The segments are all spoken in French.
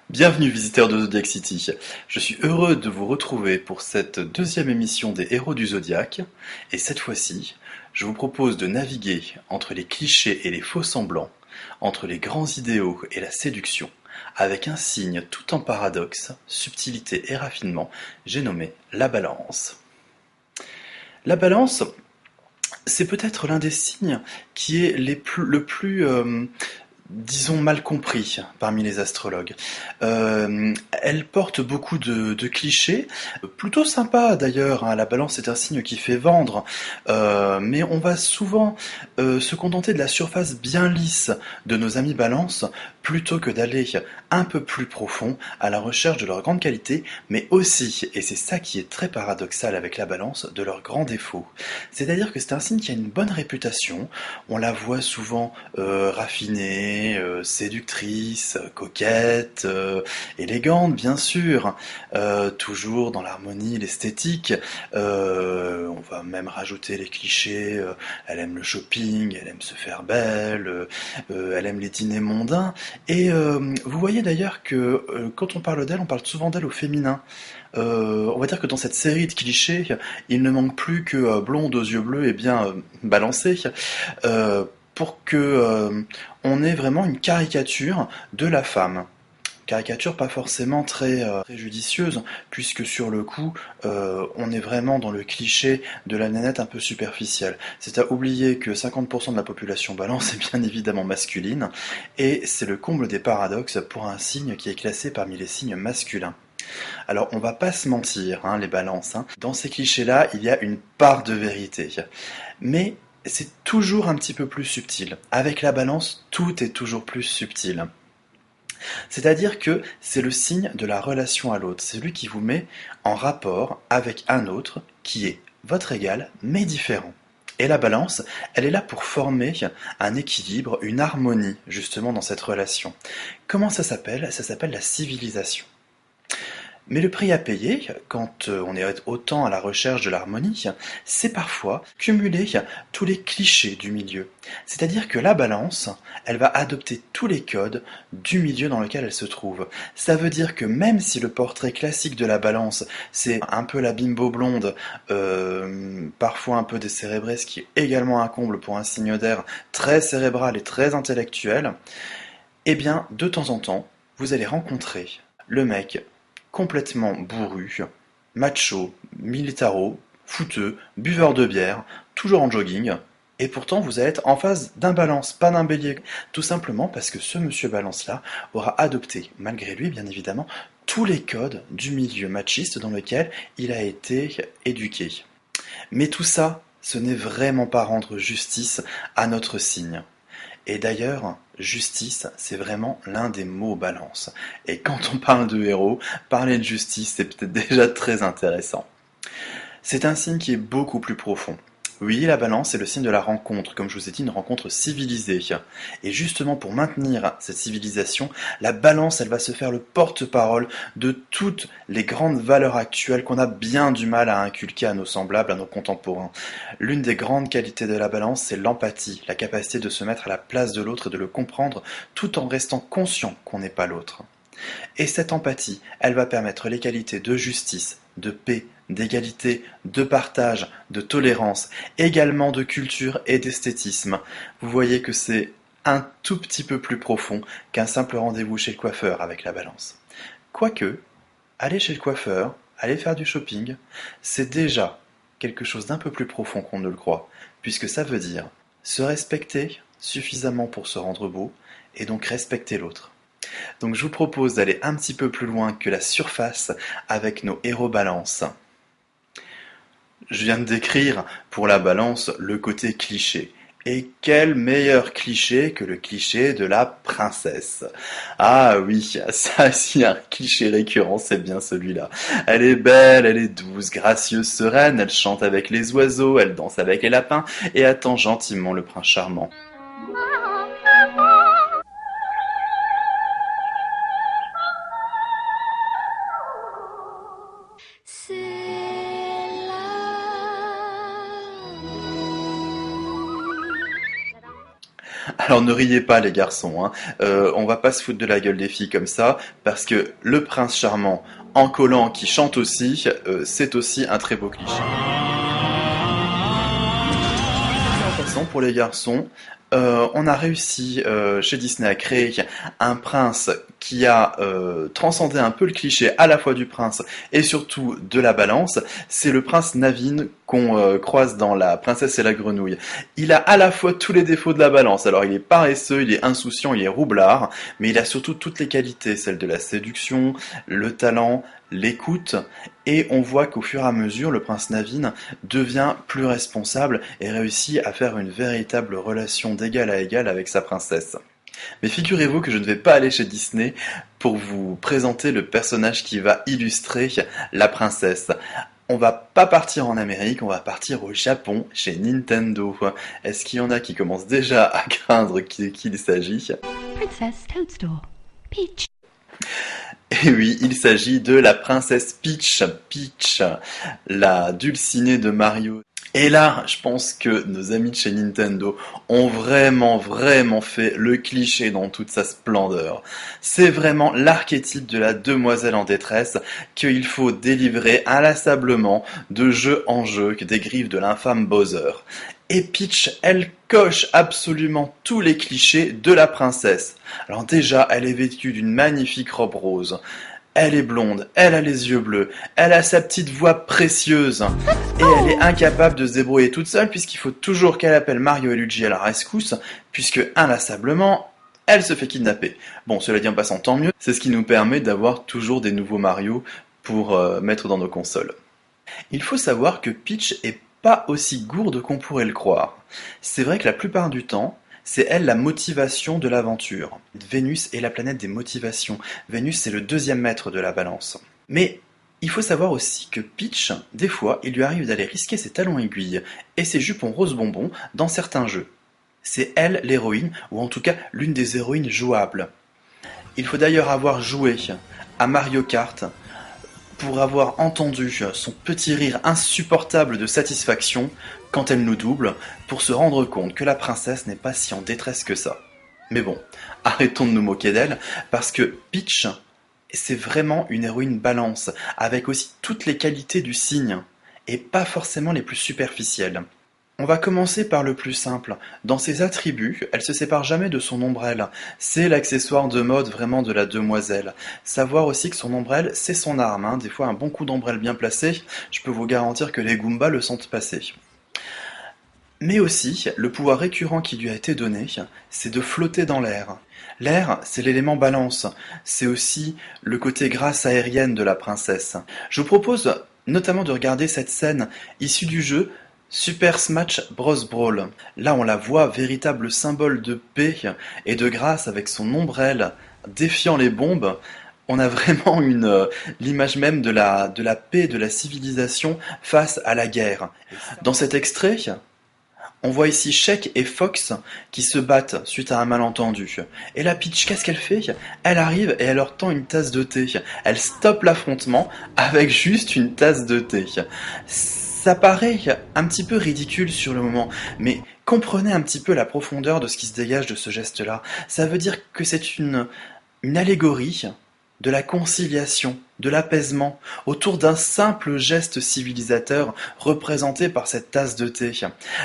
Bienvenue visiteurs de Zodiac City. Je suis heureux de vous retrouver pour cette deuxième émission des Héros du Zodiaque. Et cette fois-ci, je vous propose de naviguer entre les clichés et les faux-semblants, entre les grands idéaux et la séduction, avec un signe tout en paradoxe, subtilité et raffinement, j'ai nommé la Balance. La Balance, c'est peut-être l'un des signes qui est le plus disons mal compris parmi les astrologues. Elle porte beaucoup de clichés, plutôt sympa d'ailleurs, hein. La balance est un signe qui fait vendre, mais on va souvent se contenter de la surface bien lisse de nos amis balance, plutôt que d'aller un peu plus profond à la recherche de leurs grandes qualités, mais aussi, et c'est ça qui est très paradoxal avec la balance, de leurs grands défauts. C'est-à-dire que c'est un signe qui a une bonne réputation, on la voit souvent raffinée, séductrice, coquette, élégante bien sûr, toujours dans l'harmonie, l'esthétique. On va même rajouter les clichés, elle aime le shopping, elle aime se faire belle, elle aime les dîners mondains. Et vous voyez d'ailleurs que quand on parle d'elle, on parle souvent d'elle au féminin. On va dire que dans cette série de clichés, il ne manque plus que blonde aux yeux bleus et bien balancée, pour que on ait vraiment une caricature de la femme. Caricature pas forcément très judicieuse, puisque sur le coup, on est vraiment dans le cliché de la nénette un peu superficielle. C'est à oublier que 50% de la population balance est bien évidemment masculine, et c'est le comble des paradoxes pour un signe qui est classé parmi les signes masculins. Alors, on va pas se mentir, hein, les balances, hein. Dans ces clichés-là, il y a une part de vérité. Mais c'est toujours un petit peu plus subtil. Avec la balance, tout est toujours plus subtil. C'est-à-dire que c'est le signe de la relation à l'autre. C'est lui qui vous met en rapport avec un autre qui est votre égal, mais différent. Et la balance, elle est là pour former un équilibre, une harmonie, justement, dans cette relation. Comment ça s'appelle? Ça s'appelle la civilisation. Mais le prix à payer, quand on est autant à la recherche de l'harmonie, c'est parfois cumuler tous les clichés du milieu. C'est-à-dire que la balance, elle va adopter tous les codes du milieu dans lequel elle se trouve. Ça veut dire que même si le portrait classique de la balance, c'est un peu la bimbo blonde, parfois un peu décérébrée, ce qui est également un comble pour un signe d'air très cérébral et très intellectuel, eh bien, de temps en temps, vous allez rencontrer le mec complètement bourru, macho, militaro, fouteux, buveur de bière, toujours en jogging, et pourtant vous allez être en face d'un balance, pas d'un bélier. Tout simplement parce que ce monsieur balance-là aura adopté, malgré lui bien évidemment, tous les codes du milieu machiste dans lequel il a été éduqué. Mais tout ça, ce n'est vraiment pas rendre justice à notre signe. Et d'ailleurs, justice, c'est vraiment l'un des mots balance. Et quand on parle de héros, parler de justice, c'est peut-être déjà très intéressant. C'est un signe qui est beaucoup plus profond. Oui, la balance est le signe de la rencontre, comme je vous ai dit, une rencontre civilisée. Et justement, pour maintenir cette civilisation, la balance, elle va se faire le porte-parole de toutes les grandes valeurs actuelles qu'on a bien du mal à inculquer à nos semblables, à nos contemporains. L'une des grandes qualités de la balance, c'est l'empathie, la capacité de se mettre à la place de l'autre et de le comprendre, tout en restant conscient qu'on n'est pas l'autre. Et cette empathie, elle va permettre les qualités de justice, de paix, d'égalité, de partage, de tolérance, également de culture et d'esthétisme. Vous voyez que c'est un tout petit peu plus profond qu'un simple rendez-vous chez le coiffeur avec la balance. Quoique, aller chez le coiffeur, aller faire du shopping, c'est déjà quelque chose d'un peu plus profond qu'on ne le croit, puisque ça veut dire se respecter suffisamment pour se rendre beau, et donc respecter l'autre. Donc je vous propose d'aller un petit peu plus loin que la surface avec nos héros balance. Je viens de décrire pour la balance le côté cliché. Et quel meilleur cliché que le cliché de la princesse. Ah oui, ça c'est un cliché récurrent, c'est bien celui-là. Elle est belle, elle est douce, gracieuse, sereine, elle chante avec les oiseaux, elle danse avec les lapins et attend gentiment le prince charmant. C'est l'amour. Alors ne riez pas les garçons, hein. On va pas se foutre de la gueule des filles comme ça, parce que le prince charmant en collant qui chante aussi, c'est aussi un très beau cliché. En passant, pour les garçons, on a réussi chez Disney à créer un prince qui a transcendé un peu le cliché à la fois du prince et surtout de la balance. C'est le prince Naveen qu'on croise dans La Princesse et la Grenouille. Il a à la fois tous les défauts de la balance. Alors il est paresseux, il est insouciant, il est roublard, mais il a surtout toutes les qualités, celles de la séduction, le talent, l'écoute, et on voit qu'au fur et à mesure, le prince Naveen devient plus responsable et réussit à faire une véritable relation d'égal à égal avec sa princesse. Mais figurez-vous que je ne vais pas aller chez Disney pour vous présenter le personnage qui va illustrer la princesse. On va pas partir en Amérique, on va partir au Japon, chez Nintendo. Est-ce qu'il y en a qui commencent déjà à craindre qu'il s'agit? Princess Toadstool. Peach. Et oui, il s'agit de la princesse Peach, la dulcinée de Mario. Et là, je pense que nos amis de chez Nintendo ont vraiment fait le cliché dans toute sa splendeur. C'est vraiment l'archétype de la demoiselle en détresse qu'il faut délivrer inlassablement de jeu en jeu des griffes de l'infâme Bowser. Et Peach, elle coche absolument tous les clichés de la princesse. Alors déjà, elle est vêtue d'une magnifique robe rose. Elle est blonde, elle a les yeux bleus, elle a sa petite voix précieuse, et elle est incapable de se débrouiller toute seule puisqu'il faut toujours qu'elle appelle Mario et Luigi à la rescousse, puisque inlassablement, elle se fait kidnapper. Bon, cela dit en passant, tant mieux, c'est ce qui nous permet d'avoir toujours des nouveaux Mario pour mettre dans nos consoles. Il faut savoir que Peach est pas aussi gourde qu'on pourrait le croire. C'est vrai que la plupart du temps, c'est elle la motivation de l'aventure. Vénus est la planète des motivations. Vénus, c'est le deuxième maître de la balance. Mais il faut savoir aussi que Peach, des fois, il lui arrive d'aller risquer ses talons aiguilles et ses jupons rose bonbon dans certains jeux. C'est elle l'héroïne, ou en tout cas l'une des héroïnes jouables. Il faut d'ailleurs avoir joué à Mario Kart pour avoir entendu son petit rire insupportable de satisfaction quand elle nous double, pour se rendre compte que la princesse n'est pas si en détresse que ça. Mais bon, arrêtons de nous moquer d'elle, parce que Peach, c'est vraiment une héroïne balance, avec aussi toutes les qualités du cygne, et pas forcément les plus superficielles. On va commencer par le plus simple. Dans ses attributs, elle se sépare jamais de son ombrelle. C'est l'accessoire de mode vraiment de la demoiselle. Savoir aussi que son ombrelle, c'est son arme, hein. Des fois, un bon coup d'ombrelle bien placé, je peux vous garantir que les Goombas le sentent passer. Mais aussi, le pouvoir récurrent qui lui a été donné, c'est de flotter dans l'air. L'air, c'est l'élément balance. C'est aussi le côté grâce aérienne de la princesse. Je vous propose notamment de regarder cette scène issue du jeu Super Smash Bros. Brawl. Là, on la voit, véritable symbole de paix et de grâce avec son ombrelle défiant les bombes. On a vraiment l'image même de la paix, de la civilisation face à la guerre. Dans cet extrait, on voit ici Sheik et Fox qui se battent suite à un malentendu. Et la Peach, qu'est-ce qu'elle fait? Elle arrive et elle leur tend une tasse de thé. Elle stoppe l'affrontement avec juste une tasse de thé. Ça paraît un petit peu ridicule sur le moment, mais comprenez un petit peu la profondeur de ce qui se dégage de ce geste-là. Ça veut dire que c'est une allégorie de la conciliation, de l'apaisement, autour d'un simple geste civilisateur représenté par cette tasse de thé.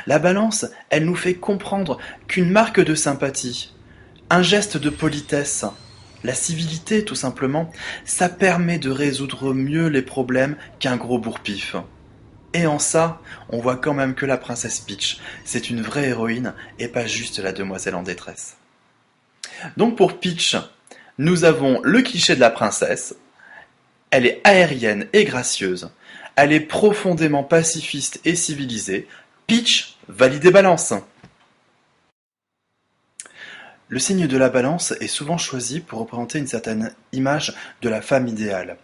La balance, elle nous fait comprendre qu'une marque de sympathie, un geste de politesse, la civilité tout simplement, ça permet de résoudre mieux les problèmes qu'un gros bourre-pif. Et en ça, on voit quand même que la princesse Peach, c'est une vraie héroïne et pas juste la demoiselle en détresse. Donc pour Peach, nous avons le cliché de la princesse. Elle est aérienne et gracieuse. Elle est profondément pacifiste et civilisée. Peach valide des balances. Le signe de la balance est souvent choisi pour représenter une certaine image de la femme idéale.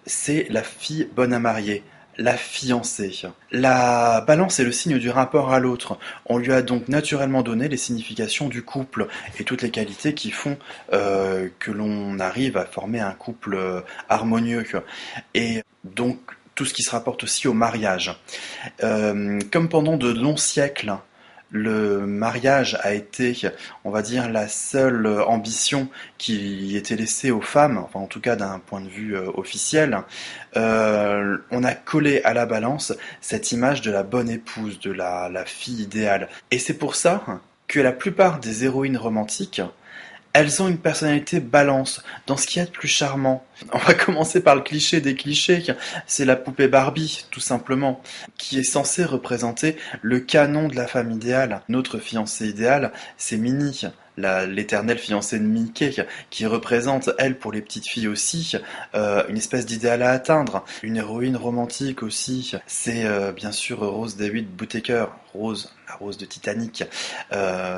C'est la fille bonne à marier, la fiancée. La balance est le signe du rapport à l'autre. On lui a donc naturellement donné les significations du couple et toutes les qualités qui font que l'on arrive à former un couple harmonieux. Et donc tout ce qui se rapporte aussi au mariage. Comme pendant de longs siècles, Le mariage a été, on va dire, la seule ambition qui était laissée aux femmes, enfin en tout cas d'un point de vue officiel. On a collé à la balance cette image de la bonne épouse, de la fille idéale. Et c'est pour ça que la plupart des héroïnes romantiques, elles ont une personnalité balance, dans ce qu'il y a de plus charmant. On va commencer par le cliché des clichés, c'est la poupée Barbie, tout simplement, qui est censée représenter le canon de la femme idéale. Notre fiancée idéale, c'est Minnie, l'éternelle fiancée de Mickey, qui représente, elle, pour les petites filles aussi, une espèce d'idéal à atteindre. Une héroïne romantique aussi, c'est bien sûr Rose David Whittaker, Rose, la Rose de Titanic,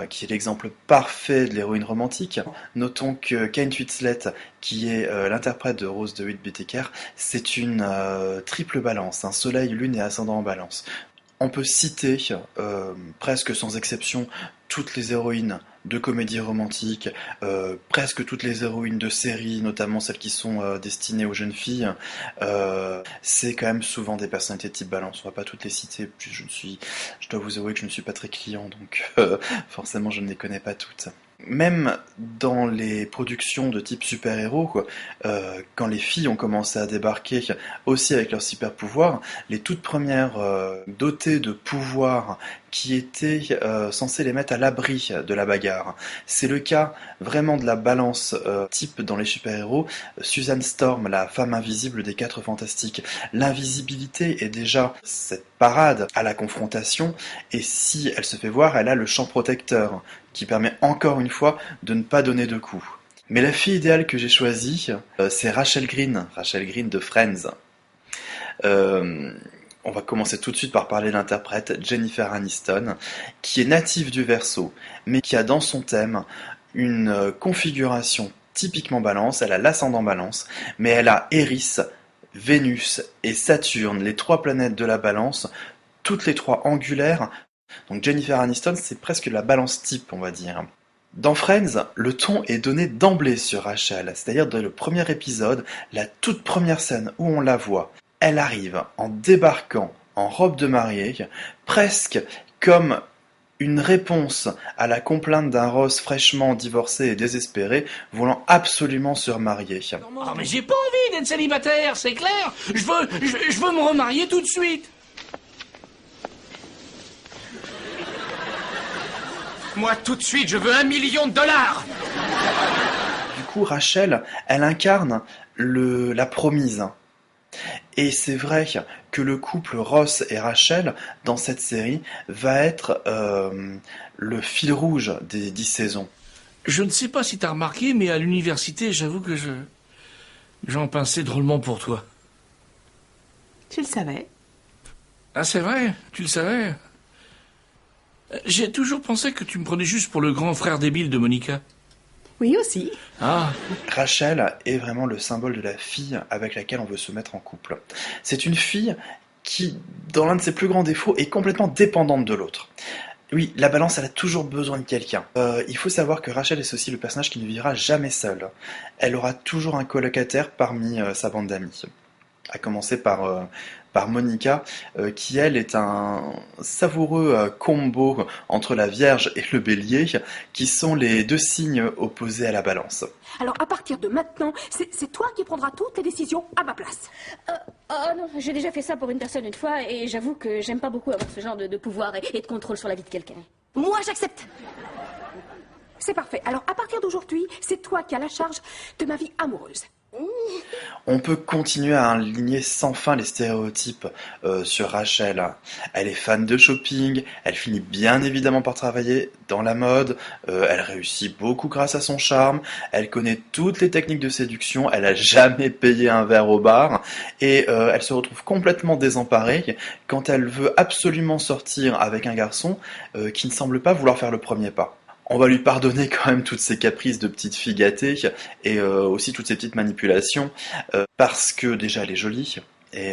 qui est l'exemple parfait de l'héroïne romantique. Notons que Kate Winslet, qui est l'interprète de Rose David Whittaker, c'est une triple balance, un soleil, lune et ascendant en balance. On peut citer, presque sans exception, toutes les héroïnes de comédies romantiques, presque toutes les héroïnes de séries, notamment celles qui sont destinées aux jeunes filles. C'est quand même souvent des personnalités de type balance. On va pas toutes les citer, puis je dois vous avouer que je ne suis pas très client, donc forcément je ne les connais pas toutes. Même dans les productions de type super-héros, quand les filles ont commencé à débarquer aussi avec leurs super-pouvoirs, les toutes premières dotées de pouvoirs qui étaient censés les mettre à l'abri de la bagarre. C'est le cas vraiment de la balance type dans les super-héros. Susan Storm, la femme invisible des 4 Fantastiques. L'invisibilité est déjà cette parade à la confrontation, et si elle se fait voir, elle a le champ protecteur, qui permet encore une fois de ne pas donner de coups. Mais la fille idéale que j'ai choisie, c'est Rachel Green de Friends. On va commencer tout de suite par parler de l'interprète Jennifer Aniston, qui est native du Verseau, mais qui a dans son thème une configuration typiquement balance. Elle a l'ascendant balance, mais elle a Eris, Vénus et Saturne, les 3 planètes de la balance, toutes les 3 angulaires. Donc Jennifer Aniston, c'est presque la balance type, on va dire. Dans Friends, le ton est donné d'emblée sur Rachel, c'est-à-dire dans le premier épisode, la toute première scène où on la voit. Elle arrive en débarquant en robe de mariée, presque comme une réponse à la complainte d'un Ross fraîchement divorcé et désespéré, voulant absolument se remarier. Oh, mais j'ai pas envie d'être célibataire, c'est clair. Je veux me remarier tout de suite. Moi, tout de suite, je veux $1 million. Du coup, Rachel, elle incarne la promise. Et c'est vrai que le couple Ross et Rachel, dans cette série, va être le fil rouge des 10 saisons. Je ne sais pas si t'as remarqué, mais à l'université, j'avoue que j'en pinçais drôlement pour toi. Tu le savais? Ah, c'est vrai? Tu le savais? J'ai toujours pensé que tu me prenais juste pour le grand frère débile de Monica. Oui, aussi. Ah. Rachel est vraiment le symbole de la fille avec laquelle on veut se mettre en couple. C'est une fille qui, dans l'un de ses plus grands défauts, est complètement dépendante de l'autre. Oui, la balance, elle a toujours besoin de quelqu'un. Il faut savoir que Rachel est aussi le personnage qui ne vivra jamais seul. Elle aura toujours un colocataire parmi sa bande d'amis. À commencer par Monica, qui elle est un savoureux combo entre la Vierge et le Bélier, qui sont les 2 signes opposés à la balance. Alors à partir de maintenant, c'est toi qui prendras toutes les décisions à ma place. Oh non, j'ai déjà fait ça pour une personne une fois et j'avoue que j'aime pas beaucoup avoir ce genre de pouvoir et de contrôle sur la vie de quelqu'un. Moi, j'accepte. C'est parfait. Alors à partir d'aujourd'hui, c'est toi qui as la charge de ma vie amoureuse. On peut continuer à aligner sans fin les stéréotypes sur Rachel. Elle est fan de shopping, elle finit bien évidemment par travailler dans la mode, elle réussit beaucoup grâce à son charme, elle connaît toutes les techniques de séduction, elle a jamais payé un verre au bar, et elle se retrouve complètement désemparée quand elle veut absolument sortir avec un garçon qui ne semble pas vouloir faire le premier pas. On va lui pardonner quand même toutes ces caprices de petite fille gâtée et aussi toutes ces petites manipulations parce que déjà elle est jolie et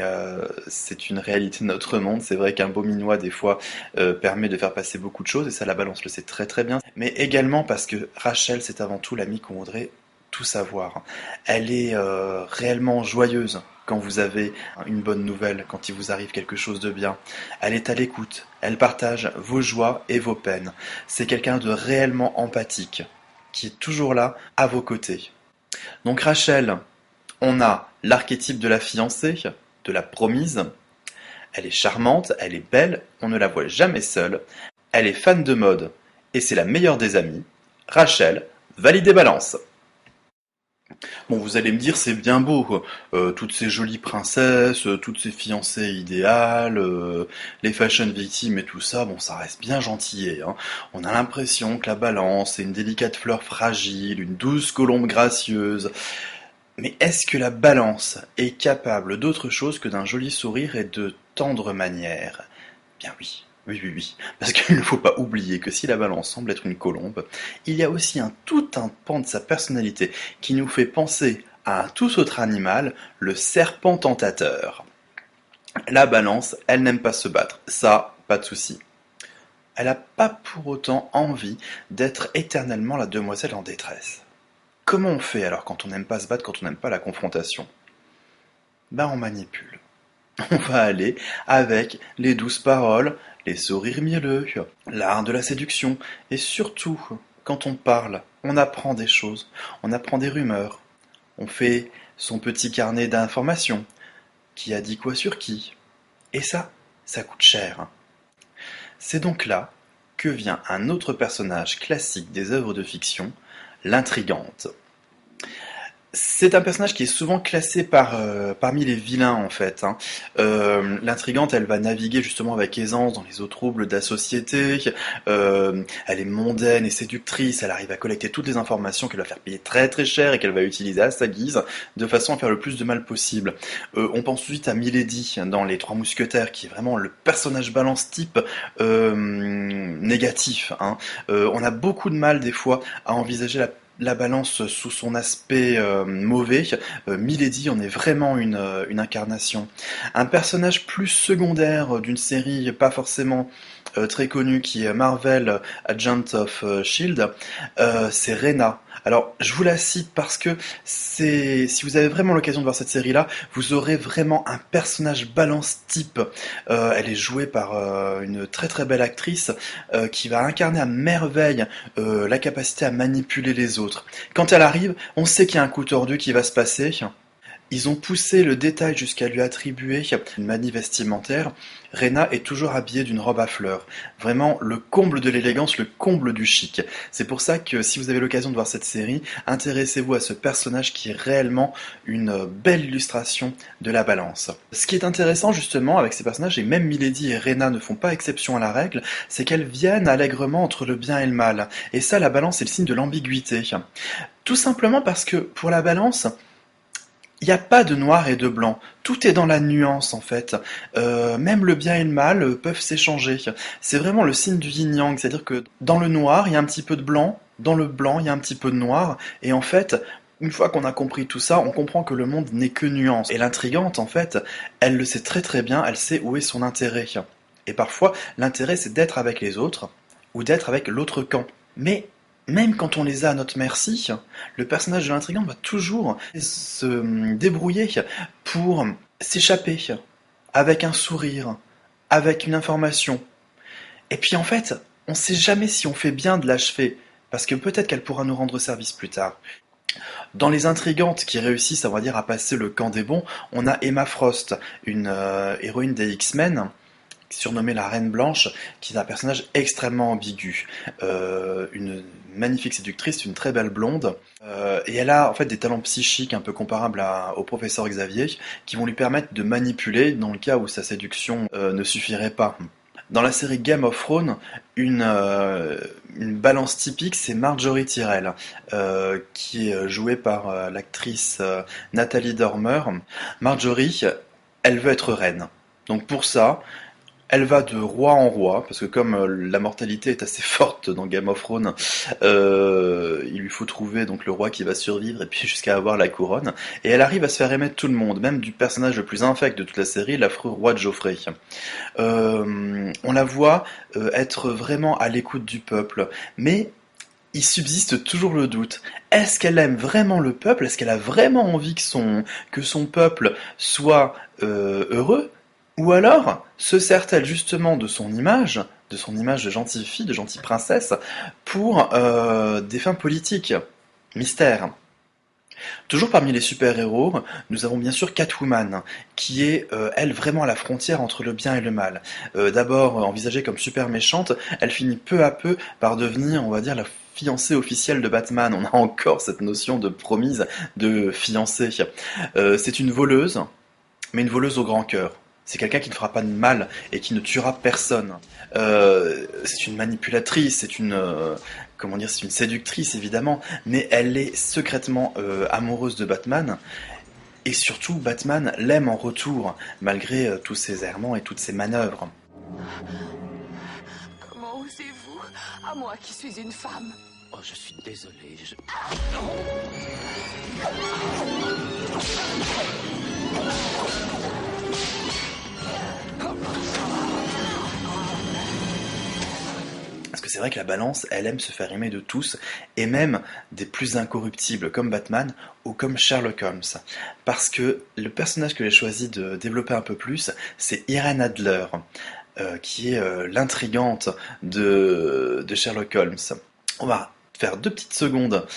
c'est une réalité de notre monde. C'est vrai qu'un beau minois des fois permet de faire passer beaucoup de choses et ça la balance le sait très très bien. Mais également parce que Rachel c'est avant tout l'amie qu'on voudrait tout savoir. Elle est réellement joyeuse quand vous avez une bonne nouvelle, quand il vous arrive quelque chose de bien. Elle est à l'écoute, elle partage vos joies et vos peines. C'est quelqu'un de réellement empathique, qui est toujours là, à vos côtés. Donc Rachel, on a l'archétype de la fiancée, de la promise. Elle est charmante, elle est belle, on ne la voit jamais seule. Elle est fan de mode, et c'est la meilleure des amies. Rachel, validez balance. Bon, vous allez me dire, c'est bien beau, quoi. Toutes ces jolies princesses, toutes ces fiancées idéales, les fashion victimes et tout ça, bon, ça reste bien gentillé, hein. On a l'impression que la balance est une délicate fleur fragile, une douce colombe gracieuse. Mais est-ce que la balance est capable d'autre chose que d'un joli sourire et de tendres manières? Bien oui. Oui. Parce qu'il ne faut pas oublier que si la balance semble être une colombe, il y a aussi tout un pan de sa personnalité qui nous fait penser à un tout autre animal, le serpent tentateur. La balance, elle n'aime pas se battre, ça, pas de souci. Elle n'a pas pour autant envie d'être éternellement la demoiselle en détresse. Comment on fait alors quand on n'aime pas se battre, quand on n'aime pas la confrontation? On manipule. On va aller avec les douces paroles, les sourires mielleux, l'art de la séduction, et surtout, quand on parle, on apprend des choses, on apprend des rumeurs, on fait son petit carnet d'informations, qui a dit quoi sur qui, et ça coûte cher. C'est donc là que vient un autre personnage classique des œuvres de fiction, l'intrigante. C'est un personnage qui est souvent classé parmi les vilains en fait, hein. L'intrigante, elle va naviguer justement avec aisance dans les eaux troubles de la société. Elle est mondaine et séductrice. Elle arrive à collecter toutes les informations qu'elle va faire payer très très cher et qu'elle va utiliser à sa guise, de façon à faire le plus de mal possible. On pense ensuite à Milady dans Les Trois Mousquetaires, qui est vraiment le personnage balance type négatif, hein. On a beaucoup de mal des fois à envisager la balance sous son aspect mauvais. Milady en est vraiment une incarnation. Un personnage plus secondaire d'une série pas forcément très connue qui est Marvel Agent of Shield, c'est Rena. Alors, je vous la cite parce que si vous avez vraiment l'occasion de voir cette série-là, vous aurez vraiment un personnage balance type. Elle est jouée par une très très belle actrice qui va incarner à merveille la capacité à manipuler les autres. Quand elle arrive, on sait qu'il y a un coup tordu qui va se passer. Ils ont poussé le détail jusqu'à lui attribuer une manie vestimentaire. Rena est toujours habillée d'une robe à fleurs. Vraiment le comble de l'élégance, le comble du chic. C'est pour ça que si vous avez l'occasion de voir cette série, intéressez-vous à ce personnage qui est réellement une belle illustration de la balance. Ce qui est intéressant justement avec ces personnages, et même Milady et Rena ne font pas exception à la règle, c'est qu'elles viennent allègrement entre le bien et le mal. Et ça, la balance est le signe de l'ambiguïté. Tout simplement parce que pour la balance, il n'y a pas de noir et de blanc, tout est dans la nuance en fait. Même le bien et le mal peuvent s'échanger. C'est vraiment le signe du yin-yang, c'est-à-dire que dans le noir, il y a un petit peu de blanc, dans le blanc, il y a un petit peu de noir, et en fait, une fois qu'on a compris tout ça, on comprend que le monde n'est que nuance. Et l'intrigante, en fait, elle le sait très très bien, elle sait où est son intérêt. Et parfois, l'intérêt c'est d'être avec les autres, ou d'être avec l'autre camp. Mais même quand on les a à notre merci, le personnage de l'intrigante va toujours se débrouiller pour s'échapper, avec un sourire, avec une information. Et puis en fait, on ne sait jamais si on fait bien de l'achever, parce que peut-être qu'elle pourra nous rendre service plus tard. Dans les intrigantes qui réussissent, on va dire, à passer le camp des bons, on a Emma Frost, une héroïne des X-Men, surnommée la Reine Blanche, qui est un personnage extrêmement ambigu. Une magnifique séductrice, une très belle blonde, et elle a en fait des talents psychiques un peu comparables au professeur Xavier, qui vont lui permettre de manipuler dans le cas où sa séduction ne suffirait pas. Dans la série Game of Thrones, une balance typique, c'est Marjorie Tyrell, qui est jouée par l'actrice Nathalie Dormer. Marjorie, elle veut être reine. Donc pour ça, elle va de roi en roi, parce que comme la mortalité est assez forte dans Game of Thrones, il lui faut trouver donc le roi qui va survivre et puis jusqu'à avoir la couronne. Et elle arrive à se faire aimer de tout le monde, même du personnage le plus infect de toute la série, l'affreux roi de Joffrey. On la voit être vraiment à l'écoute du peuple, mais il subsiste toujours le doute. Est-ce qu'elle aime vraiment le peuple? Est-ce qu'elle a vraiment envie que son peuple soit heureux? Ou alors se sert-elle justement de son image de gentille fille, de gentille princesse, pour des fins politiques? Mystère. Toujours parmi les super-héros, nous avons bien sûr Catwoman, qui est, elle, vraiment à la frontière entre le bien et le mal. D'abord envisagée comme super méchante, elle finit peu à peu par devenir, on va dire, la fiancée officielle de Batman. On a encore cette notion de promise, de fiancée. C'est une voleuse, mais une voleuse au grand cœur. C'est quelqu'un qui ne fera pas de mal et qui ne tuera personne. C'est une manipulatrice, c'est une séductrice évidemment, mais elle est secrètement amoureuse de Batman. Et surtout, Batman l'aime en retour, malgré tous ses errements et toutes ses manœuvres. Comment osez-vous, à moi qui suis une femme? Oh, je suis désolé, Parce que c'est vrai que la Balance, elle aime se faire aimer de tous, et même des plus incorruptibles, comme Batman ou comme Sherlock Holmes. Parce que le personnage que j'ai choisi de développer un peu plus, c'est Irene Adler, qui est l'intrigante de Sherlock Holmes. On va faire 2 petites secondes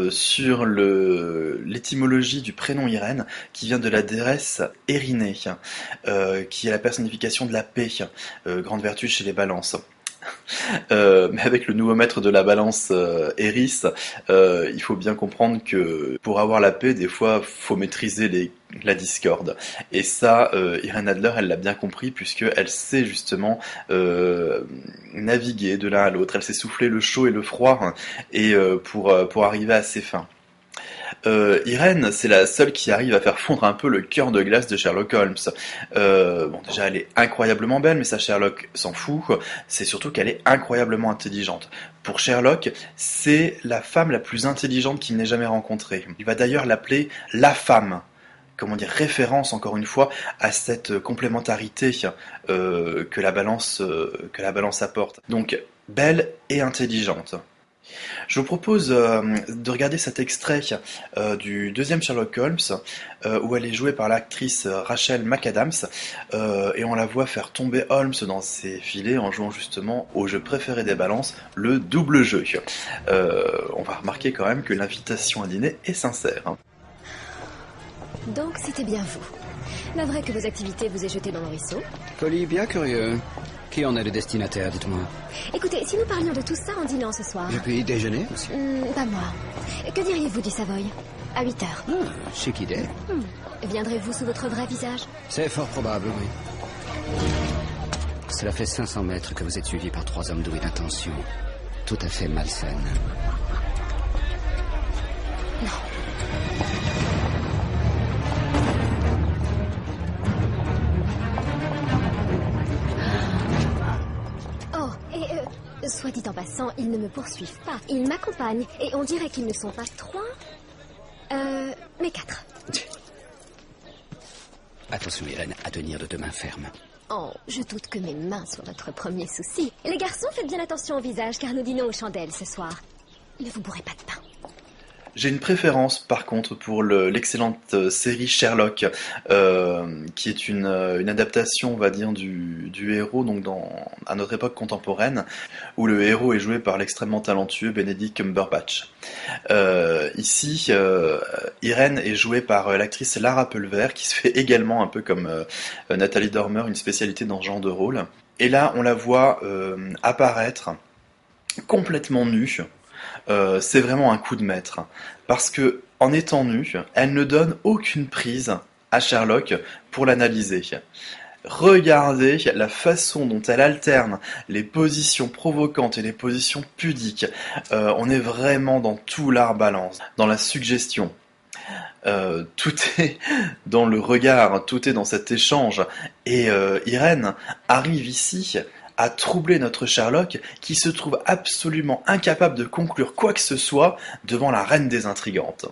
sur l'étymologie du prénom Irène, qui vient de la déesse Érinée, qui est la personnification de la paix, grande vertu chez les balances. Mais avec le nouveau maître de la balance, Eris, il faut bien comprendre que pour avoir la paix, des fois, faut maîtriser la discorde. Et ça, Irene Adler, elle l'a bien compris, puisqu'elle sait justement naviguer de l'un à l'autre. Elle sait souffler le chaud et le froid, et pour arriver à ses fins. Irène, c'est la seule qui arrive à faire fondre un peu le cœur de glace de Sherlock Holmes. Bon, déjà, elle est incroyablement belle, mais ça, Sherlock s'en fout. C'est surtout qu'elle est incroyablement intelligente. Pour Sherlock, c'est la femme la plus intelligente qu'il n'ait jamais rencontrée. Il va d'ailleurs l'appeler la femme. Comment dire, référence encore une fois à cette complémentarité que la balance apporte. Donc, belle et intelligente. Je vous propose de regarder cet extrait du deuxième Sherlock Holmes, où elle est jouée par l'actrice Rachel McAdams, et on la voit faire tomber Holmes dans ses filets en jouant justement au jeu préféré des balances, le double jeu. On va remarquer quand même que l'invitation à dîner est sincère. Donc c'était bien vous. La vraie que vos activités vous aient jeté dans le ruisseau. Colis bien curieux. Qui en est le destinataire, dites-moi? Écoutez, si nous parlions de tout ça en dînant ce soir... Et puis déjeuner aussi? Pas moi. Que diriez-vous du Savoy? À 8 heures. Ah, chic idée. Viendrez-vous sous votre vrai visage? C'est fort probable, oui. Cela fait 500 mètres que vous êtes suivi par 3 hommes doués d'intention. Tout à fait malsaines. Non. Soit dit en passant, ils ne me poursuivent pas. Ils m'accompagnent et on dirait qu'ils ne sont pas 3, mais 4. Attention, Irène, à tenir de 2 mains fermes. Oh, je doute que mes mains soient votre premier souci. Les garçons, faites bien attention au visage car nous dînons aux chandelles ce soir. Ne vous bourrez pas de pain. J'ai une préférence par contre pour l'excellente série Sherlock, qui est une adaptation, on va dire, du héros, donc à notre époque contemporaine, où le héros est joué par l'extrêmement talentueux Benedict Cumberbatch. Ici, Irène est jouée par l'actrice Lara Pulver, qui se fait également un peu comme Nathalie Dormer, une spécialité dans ce genre de rôle. Et là, on la voit apparaître complètement nue. C'est vraiment un coup de maître, parce que en étant nue, elle ne donne aucune prise à Sherlock pour l'analyser. Regardez la façon dont elle alterne les positions provocantes et les positions pudiques. On est vraiment dans tout l'art balance, dans la suggestion. Tout est dans le regard, tout est dans cet échange. Et Irène arrive ici à troubler notre Sherlock, qui se trouve absolument incapable de conclure quoi que ce soit devant la reine des intrigantes.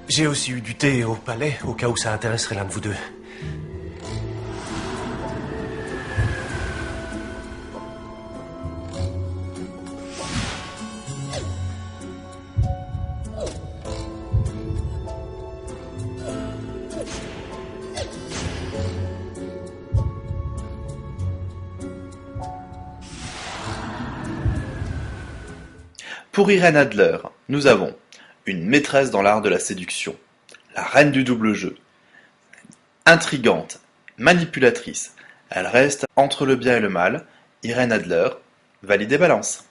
J'ai aussi eu du thé au palais, au cas où ça intéresserait l'un de vous deux. Pour Irene Adler, nous avons une maîtresse dans l'art de la séduction, la reine du double jeu, intrigante, manipulatrice. Elle reste entre le bien et le mal. Irene Adler valide et balance.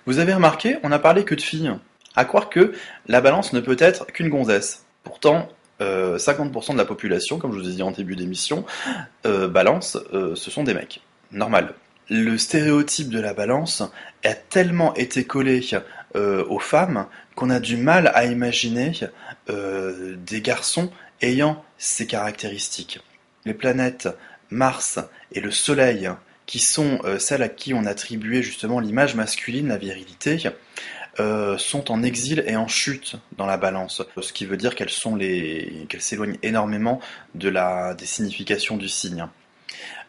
Vous avez remarqué, on n'a parlé que de filles. À croire que la balance ne peut être qu'une gonzesse. Pourtant, 50% de la population, comme je vous ai dit en début d'émission, balance, ce sont des mecs. Normal. Le stéréotype de la balance a tellement été collé aux femmes qu'on a du mal à imaginer des garçons ayant ces caractéristiques. Les planètes Mars et le Soleil, qui sont celles à qui on attribuait justement l'image masculine, la virilité, sont en exil et en chute dans la balance, ce qui veut dire qu'elles s'éloignent énormément des significations du signe.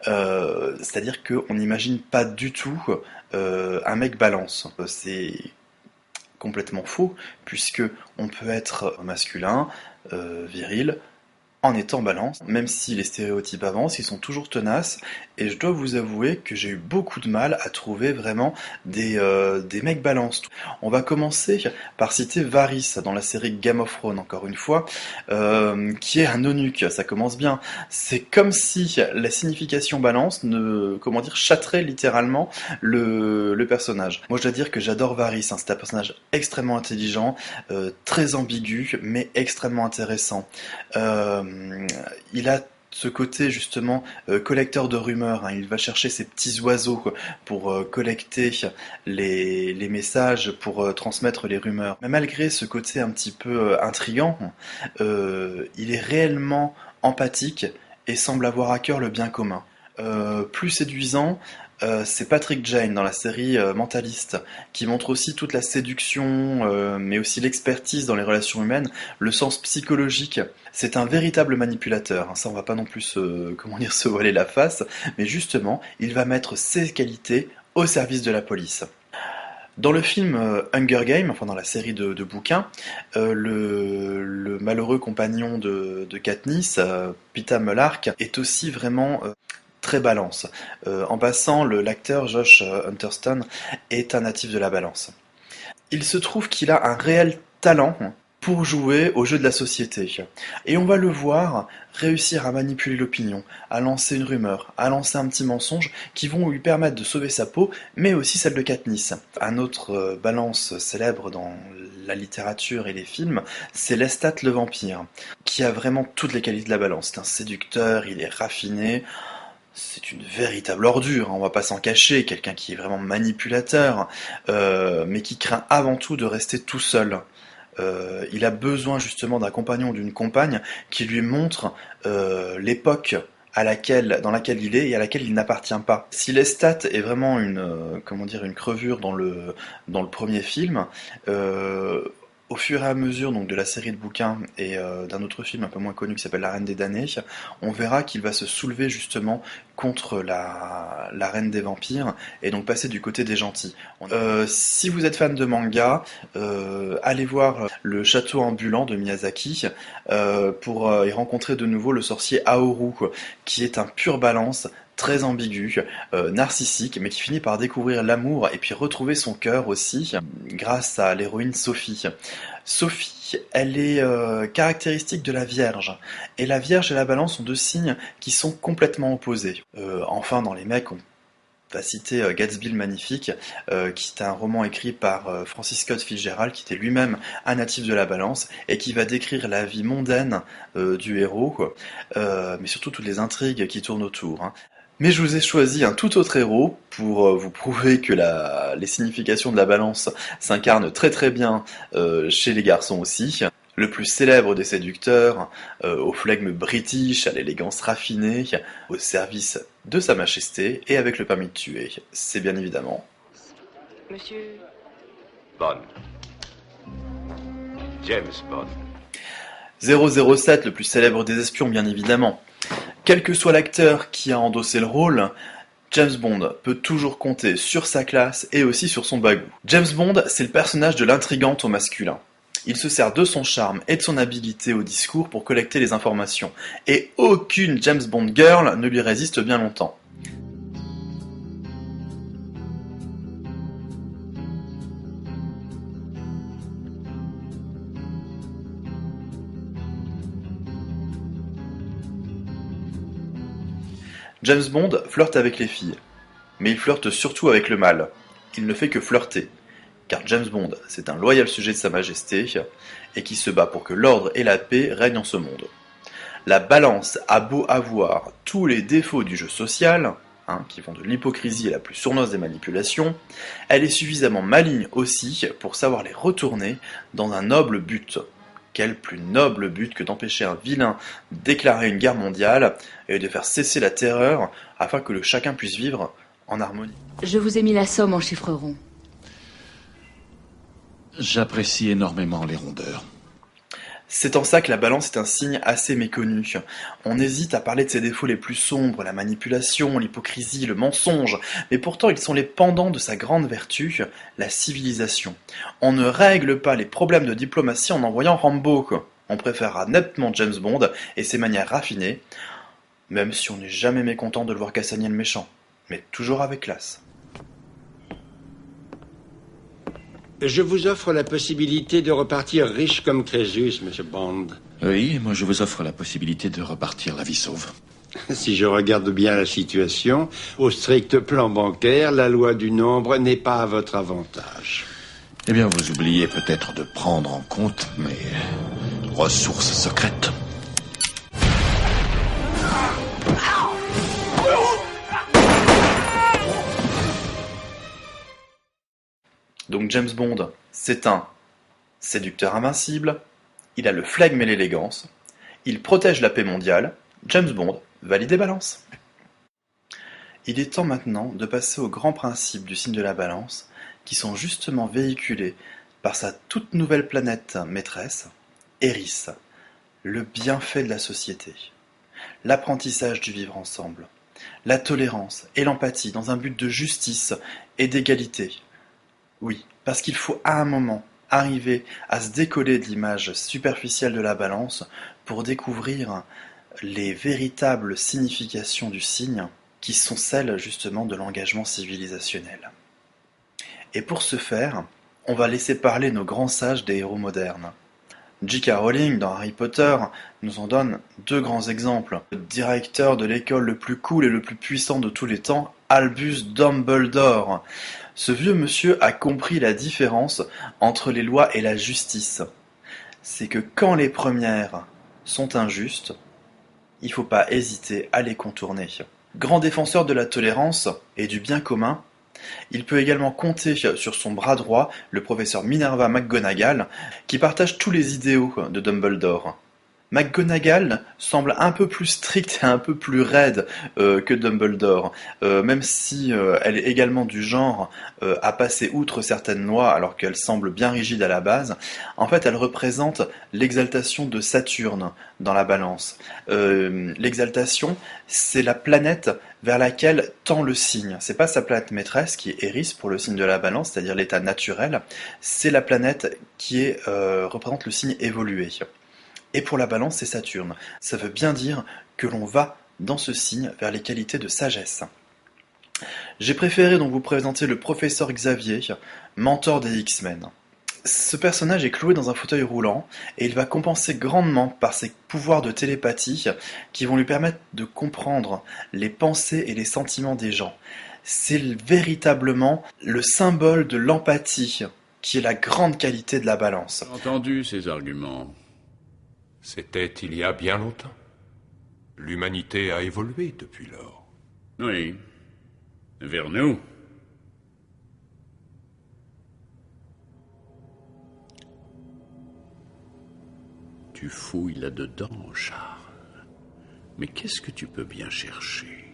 C'est-à-dire qu'on n'imagine pas du tout un mec balance. C'est complètement faux, puisque on peut être masculin, viril, en étant balance, même si les stéréotypes avancent, ils sont toujours tenaces, et je dois vous avouer que j'ai eu beaucoup de mal à trouver vraiment des mecs balance. On va commencer par citer Varys dans la série Game of Thrones, encore une fois, qui est un eunuque, ça commence bien. C'est comme si la signification balance châterait littéralement le personnage. Moi je dois dire que j'adore Varys, c'est un personnage extrêmement intelligent, très ambigu, mais extrêmement intéressant. Il a ce côté justement collecteur de rumeurs, hein. Il va chercher ces petits oiseaux pour collecter les messages, pour transmettre les rumeurs. Mais malgré ce côté un petit peu intriguant, il est réellement empathique et semble avoir à cœur le bien commun. Plus séduisant, c'est Patrick Jane dans la série Mentaliste, qui montre aussi toute la séduction, mais aussi l'expertise dans les relations humaines, le sens psychologique. C'est un véritable manipulateur, hein. Ça on va pas non plus se voiler la face, mais justement, il va mettre ses qualités au service de la police. Dans le film Hunger Games, enfin dans la série de bouquins, le malheureux compagnon de Katniss, Peeta Mellark, est aussi vraiment très balance. En passant, l'acteur Josh Hutcherson est un natif de la balance. Il se trouve qu'il a un réel talent pour jouer au jeu de la société. Et on va le voir réussir à manipuler l'opinion, à lancer une rumeur, à lancer un petit mensonge qui vont lui permettre de sauver sa peau, mais aussi celle de Katniss. Un autre balance célèbre dans la littérature et les films, c'est Lestat le vampire, qui a vraiment toutes les qualités de la balance. C'est un séducteur, il est raffiné. C'est une véritable ordure, hein, on va pas s'en cacher, quelqu'un qui est vraiment manipulateur, mais qui craint avant tout de rester tout seul. Il a besoin justement d'un compagnon ou d'une compagne qui lui montre l'époque dans laquelle il est et à laquelle il n'appartient pas. Si Lestat est vraiment une crevure dans le premier film, au fur et à mesure donc de la série de bouquins et d'un autre film un peu moins connu qui s'appelle La Reine des damnés, on verra qu'il va se soulever justement contre la Reine des vampires et donc passer du côté des gentils. Si vous êtes fan de manga, allez voir le château ambulant de Miyazaki pour y rencontrer de nouveau le sorcier Aoru, qui est un pur balance, très ambigu, narcissique, mais qui finit par découvrir l'amour et puis retrouver son cœur aussi grâce à l'héroïne Sophie. Sophie, elle est caractéristique de la Vierge, et la Vierge et la Balance sont deux signes qui sont complètement opposés. Enfin, dans les mecs, on va citer Gatsby le Magnifique, qui est un roman écrit par Francis Scott Fitzgerald, qui était lui-même un natif de la Balance, et qui va décrire la vie mondaine du héros, mais surtout toutes les intrigues qui tournent autour, hein. Mais je vous ai choisi un tout autre héros pour vous prouver que les significations de la balance s'incarnent très très bien chez les garçons aussi. Le plus célèbre des séducteurs, au flegme british, à l'élégance raffinée, au service de Sa Majesté et avec le permis de tuer. C'est bien évidemment... Monsieur... Bond. James Bond. 007, le plus célèbre des espions, bien évidemment. Quel que soit l'acteur qui a endossé le rôle, James Bond peut toujours compter sur sa classe et aussi sur son bagou. James Bond, c'est le personnage de l'intrigante au masculin. Il se sert de son charme et de son habileté au discours pour collecter les informations. Et aucune James Bond girl ne lui résiste bien longtemps. James Bond flirte avec les filles, mais il flirte surtout avec le mal. Il ne fait que flirter, car James Bond, c'est un loyal sujet de Sa Majesté, et qui se bat pour que l'ordre et la paix règnent en ce monde. La balance a beau avoir tous les défauts du jeu social, qui vont de l'hypocrisie à la plus sournoise des manipulations, elle est suffisamment maligne aussi pour savoir les retourner dans un noble but. Quel plus noble but que d'empêcher un vilain de déclarer une guerre mondiale et de faire cesser la terreur afin que chacun puisse vivre en harmonie. Je vous ai mis la somme en chiffres ronds. J'apprécie énormément les rondeurs. C'est en ça que la balance est un signe assez méconnu. On hésite à parler de ses défauts les plus sombres, la manipulation, l'hypocrisie, le mensonge, mais pourtant ils sont les pendants de sa grande vertu, la civilisation. On ne règle pas les problèmes de diplomatie en envoyant Rambo. On préférera nettement James Bond et ses manières raffinées, même si on n'est jamais mécontent de le voir cassaigner le méchant, mais toujours avec classe. Je vous offre la possibilité de repartir riche comme Crésus, Monsieur Bond. Oui, et moi je vous offre la possibilité de repartir la vie sauve. Si je regarde bien la situation, au strict plan bancaire, la loi du nombre n'est pas à votre avantage. Eh bien, vous oubliez peut-être de prendre en compte mes ressources secrètes. Donc James Bond, c'est un séducteur invincible, il a le flegme et l'élégance, il protège la paix mondiale, James Bond valide les balances. Il est temps maintenant de passer aux grands principes du signe de la balance, qui sont justement véhiculés par sa toute nouvelle planète maîtresse, Eris, le bienfait de la société, l'apprentissage du vivre ensemble, la tolérance et l'empathie dans un but de justice et d'égalité. Oui, parce qu'il faut à un moment arriver à se décoller de l'image superficielle de la balance pour découvrir les véritables significations du signe, qui sont celles justement de l'engagement civilisationnel. Et pour ce faire, on va laisser parler nos grands sages des héros modernes. J.K. Rowling, dans Harry Potter, nous en donne deux grands exemples. Le directeur de l'école le plus cool et le plus puissant de tous les temps, Albus Dumbledore. Ce vieux monsieur a compris la différence entre les lois et la justice. C'est que quand les premières sont injustes, il ne faut pas hésiter à les contourner. Grand défenseur de la tolérance et du bien commun, il peut également compter sur son bras droit, le professeur Minerva McGonagall, qui partage tous les idéaux de Dumbledore. McGonagall semble un peu plus stricte et un peu plus raide que Dumbledore, même si elle est également du genre à passer outre certaines lois alors qu'elle semble bien rigide à la base. En fait, elle représente l'exaltation de Saturne dans la balance. L'exaltation, c'est la planète vers laquelle tend le signe. C'est pas sa planète maîtresse qui est Eris pour le signe de la balance, c'est-à-dire l'état naturel. C'est la planète qui représente le signe évolué. Et pour la balance, c'est Saturne. Ça veut bien dire que l'on va, dans ce signe, vers les qualités de sagesse. J'ai préféré donc vous présenter le professeur Xavier, mentor des X-Men. Ce personnage est cloué dans un fauteuil roulant, et il va compenser grandement par ses pouvoirs de télépathie qui vont lui permettre de comprendre les pensées et les sentiments des gens. C'est véritablement le symbole de l'empathie, qui est la grande qualité de la balance. J'ai entendu ces arguments. C'était il y a bien longtemps. L'humanité a évolué depuis lors. Oui. Vers nous. Tu fouilles là-dedans, Charles. Mais qu'est-ce que tu peux bien chercher?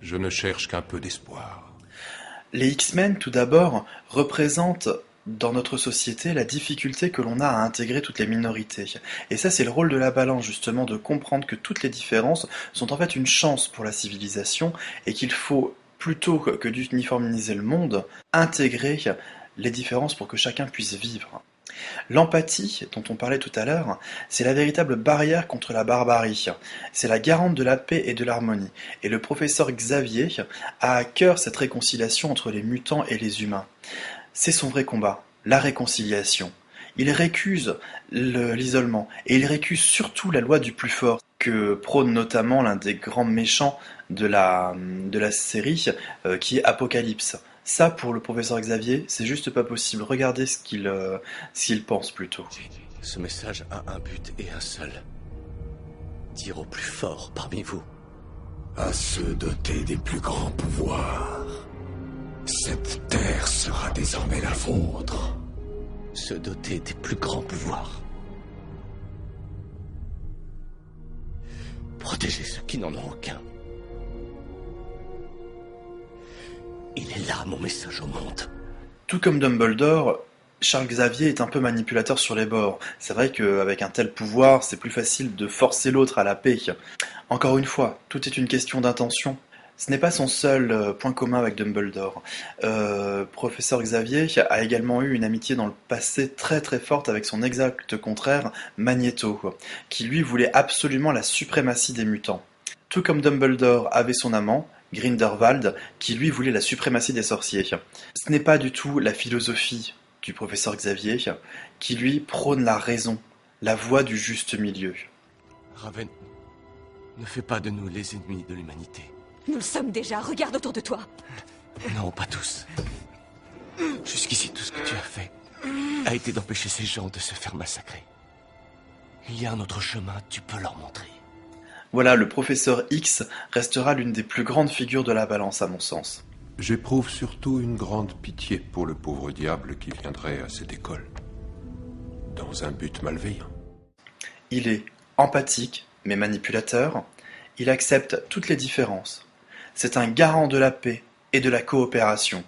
Je ne cherche qu'un peu d'espoir. Les X-Men, tout d'abord, représentent dans notre société la difficulté que l'on a à intégrer toutes les minorités. Et ça, c'est le rôle de la balance, justement, de comprendre que toutes les différences sont en fait une chance pour la civilisation et qu'il faut, plutôt que d'uniformiser le monde, intégrer les différences pour que chacun puisse vivre. L'empathie, dont on parlait tout à l'heure, c'est la véritable barrière contre la barbarie. C'est la garante de la paix et de l'harmonie. Et le professeur Xavier a à cœur cette réconciliation entre les mutants et les humains. C'est son vrai combat, la réconciliation. Il récuse l'isolement, et il récuse surtout la loi du plus fort, que prône notamment l'un des grands méchants de la série, qui est Apocalypse. Ça, pour le professeur Xavier, c'est juste pas possible. Regardez ce qu'il pense plutôt. Ce message a un but et un seul. Dire au plus fort parmi vous. À ceux dotés des plus grands pouvoirs. Cette terre sera désormais la vôtre. Ceux dotés des plus grands pouvoirs. Protégez ceux qui n'en ont aucun. Il est là, mon message au monde. Tout comme Dumbledore, Charles Xavier est un peu manipulateur sur les bords. C'est vrai qu'avec un tel pouvoir, c'est plus facile de forcer l'autre à la paix. Encore une fois, tout est une question d'intention. Ce n'est pas son seul point commun avec Dumbledore. Professeur Xavier a également eu une amitié dans le passé très très forte avec son exact contraire, Magneto, qui lui voulait absolument la suprématie des mutants. Tout comme Dumbledore avait son amant, Grindelwald, qui lui voulait la suprématie des sorciers. Ce n'est pas du tout la philosophie du professeur Xavier, qui lui prône la raison, la voie du juste milieu. Raven, ne fais pas de nous les ennemis de l'humanité. Nous le sommes déjà, regarde autour de toi. Non, pas tous. Jusqu'ici, tout ce que tu as fait a été d'empêcher ces gens de se faire massacrer. Il y a un autre chemin, tu peux leur montrer. Voilà, le professeur X restera l'une des plus grandes figures de la balance, à mon sens. J'éprouve surtout une grande pitié pour le pauvre diable qui viendrait à cette école, dans un but malveillant. Il est empathique, mais manipulateur. Il accepte toutes les différences. C'est un garant de la paix et de la coopération.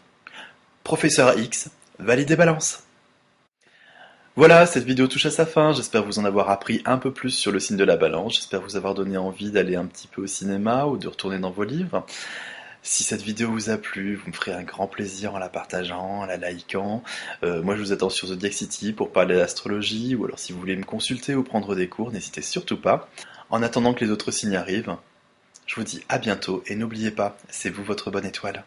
Professeur X, validez balance. Voilà, cette vidéo touche à sa fin, j'espère vous en avoir appris un peu plus sur le signe de la balance, j'espère vous avoir donné envie d'aller un petit peu au cinéma ou de retourner dans vos livres. Si cette vidéo vous a plu, vous me ferez un grand plaisir en la partageant, en la likant. Moi je vous attends sur Zodiac City pour parler d'astrologie, ou alors si vous voulez me consulter ou prendre des cours, n'hésitez surtout pas. En attendant que les autres signes arrivent, je vous dis à bientôt et n'oubliez pas, c'est vous votre bonne étoile.